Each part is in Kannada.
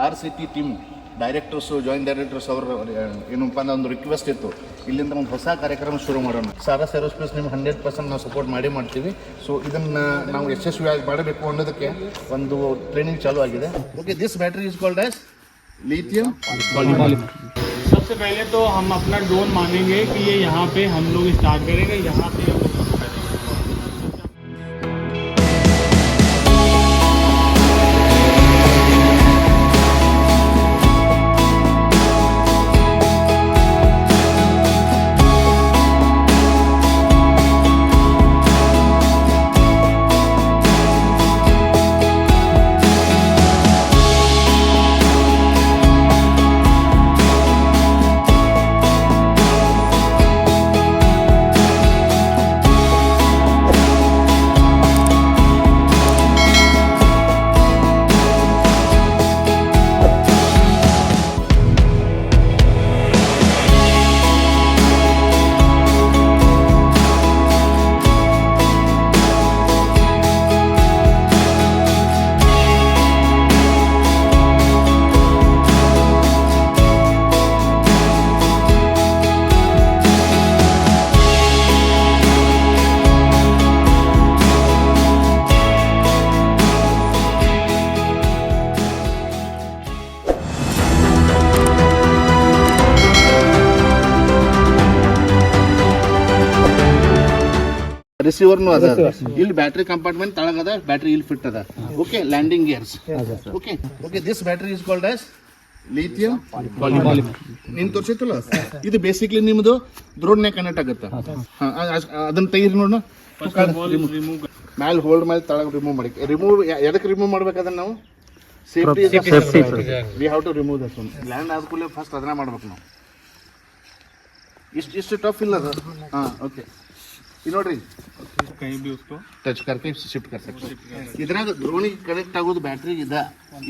RCT team directors joint directors ಅವರು ಏನಪ್ಪ ಅಂದ್ರೆ ಒಂದು ರಿಕ್ವೆಸ್ಟ್ ಇತ್ತು, ಇಲ್ಲಿಂದ ಒಂದು ಹೊಸ ಕಾರ್ಯಕ್ರಮ ಶುರು ಮಾಡೋಣ. ಸಾರಸ್ ಏರೋಸ್ಪೇಸ್ ನಿಮ್ಗೆ 100% ನಾವು ಸಪೋರ್ಟ್ ಮಾಡ್ತೀವಿ. ಸೊ ಇದನ್ನು ನಾವು ಯಶಸ್ವಿಯಾಗಿ ಮಾಡಬೇಕು ಅನ್ನೋದಕ್ಕೆ ಒಂದು ಟ್ರೈನಿಂಗ್ ಚಾಲೂ ಆಗಿದೆ. Okay, this battery is called as lithium polymer. सबसे पहले तो हम अपना ड्रोन मानेंगे कि ये यहाँ पे हम लोग स्टार्ट करेंगे, यहाँ पे हम लोग शुरू करेंगे. ರಿಸೀವರ್ನು ಅದ, ಇಲ್ಲಿ ಬ್ಯಾಟ್ರಿ ಕಂಪಾರ್ಟ್ಮೆಂಟ್ ತಳಗದ, ಬ್ಯಾಟ್ರಿ ಇಲ್ಲಿ ಫಿಟ್ ಅದ. Okay, landing gears. Okay, this battery is called as lithium polymer. ನೀನು ತೋರಿಸಿತ್ತಲ್ಲ, ಇದು ಬೇಸಿಕ್ಲಿ ನಿಮ್ಮದು ಡ್ರೋನ್ನೇ ಕನೆಕ್ಟ್ ಆಗುತ್ತೆ. ಅದನ್ನ ತೆಗೀರಿ ನೋಡೋಣ. ಮ್ಯಾಲೆ ಹೋಲ್ಡ್ ಮೇಲೆ ತಳಗ ರಿಮೂವ್ ಮಾಡಿ. ಎದಕ್ಕೆ ರಿಮೂವ್ ಮಾಡ್ಬೇಕು ಅದನ್ನ ನಾವು? Safety. We have to remove that one. Land ಆದ ಕೂಡಲೇ ಫಸ್ಟ್ ಅದನ್ನ ಮಾಡ್ಬೇಕು ನಾವು. ಇಷ್ಟು ಟಫ್ ಇಲ್ಲ ಅದು. ಹಾಂ, ಓಕೆ, ನೋಡ್ರಿ, कहीं भी उसको ಟಚ್ करके ಶಿಫ್ಟ್ कर सकते हैं. ಇದ್ರಾಗ ಡ್ರೋನಿಗೆ ಕನೆಕ್ಟ್ ಆಗೋದು ಬ್ಯಾಟ್ರಿ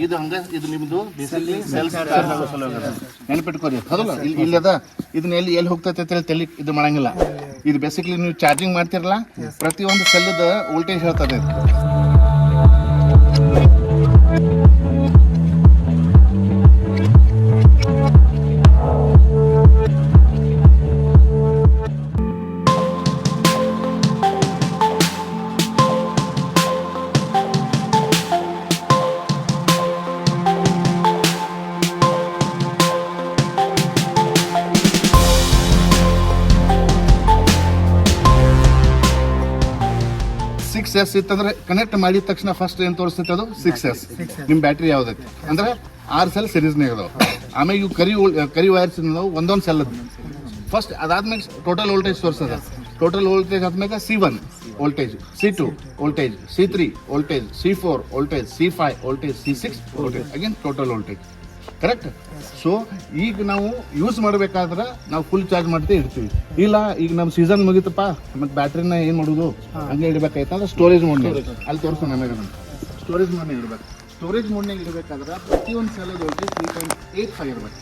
ಇದು ಹಂಗ, ಇದು ನಿಮ್ದು ಬೇಸಿಕಲಿ ಸೆಲ್ಫ್ ಚಾರ್ಜ್ ಆಗೋ ಸಲುವಾಗಿ ನೆನಪಿಟ್ಕೋರಿ. ಹೌದಲ್ಲ, ಇಲ್ಲಿ ಅದ, ಇದನ್ನ ಎಲ್ಲಿ ಹೋಗ್ತೈತೆ ಅಂತ ತಲೆ ಇದು ಮಾಡಂಗಿಲ್ಲ. ಇದು ಬೇಸಿಕಲಿ ನೀವು ಚಾರ್ಜಿಂಗ್ ಮಾಡ್ತಿರಲ್ಲ, ಪ್ರತಿಯೊಂದು ಸೆಲ್ದ ವೋಲ್ಟೇಜ್ ಹೇಳ್ತದೆ. S ಇತ್ತಂದ್ರೆ ಕನೆಕ್ಟ್ ಮಾಡಿದ ತಕ್ಷಣ ಫಸ್ಟ್ ಏನು ತೋರಿಸ್ತೈತೆ ಅದು 6S. ನಿಮ್ಮ ಬ್ಯಾಟ್ರಿ ಯಾವ್ದೈತಿ ಅಂದ್ರೆ 6 ಸೆಲ್ ಸಿರೀಸ್ನಾಗ ಅದಾವ. ಆಮೇಲೆ ಇವು ಕರಿ ವೈರ್ಸ್ ಒಂದೊಂದು ಸೆಲ್ ಫಸ್ಟ್. ಅದಾದ್ಮೇಲೆ ಟೋಟಲ್ ವೋಲ್ಟೇಜ್ ತೋರಿಸ್ತದೆ. ಟೋಟಲ್ ವೋಲ್ಟೇಜ್ ಆದ್ಮೇಲೆ C1 voltage, C2 voltage, C3 voltage, C4 voltage, C5 voltage, C6 voltage, again total voltage. Correct. So ಈಗ ನಾವು ಯೂಸ್ ಮಾಡಬೇಕಾದ್ರೆ ನಾವು ಫುಲ್ ಚಾರ್ಜ್ ಮಾಡ್ತೇ ಇರ್ತೀವಿ. ಇಲ್ಲ, ಈಗ ನಮ್ಮ ಸೀಸನ್ ಮುಗಿತಪ್ಪ, ಮತ್ತು ಬ್ಯಾಟ್ರಿನ ಏನು ಮಾಡೋದು ಹಂಗೆ ಇಡಬೇಕಾಯ್ತಂದ್ರೆ ಸ್ಟೋರೇಜ್ ಮೋಡ್ನಾಗ ಅಲ್ಲಿ ತೋರಿಸೋ ನಮಗೆ ಸ್ಟೋರೇಜ್ ಮೋಡ್ನಾಗ ಇಡಬೇಕು. ಸ್ಟೋರೇಜ್ ಮೋಡ್ನಾಗ ಇಡಬೇಕಾದ್ರೆ ಪ್ರತಿಯೊಂದು ಸೆಲ್ ವೋಲ್ಟೇಜ್ 3.85 ಇರಬೇಕು.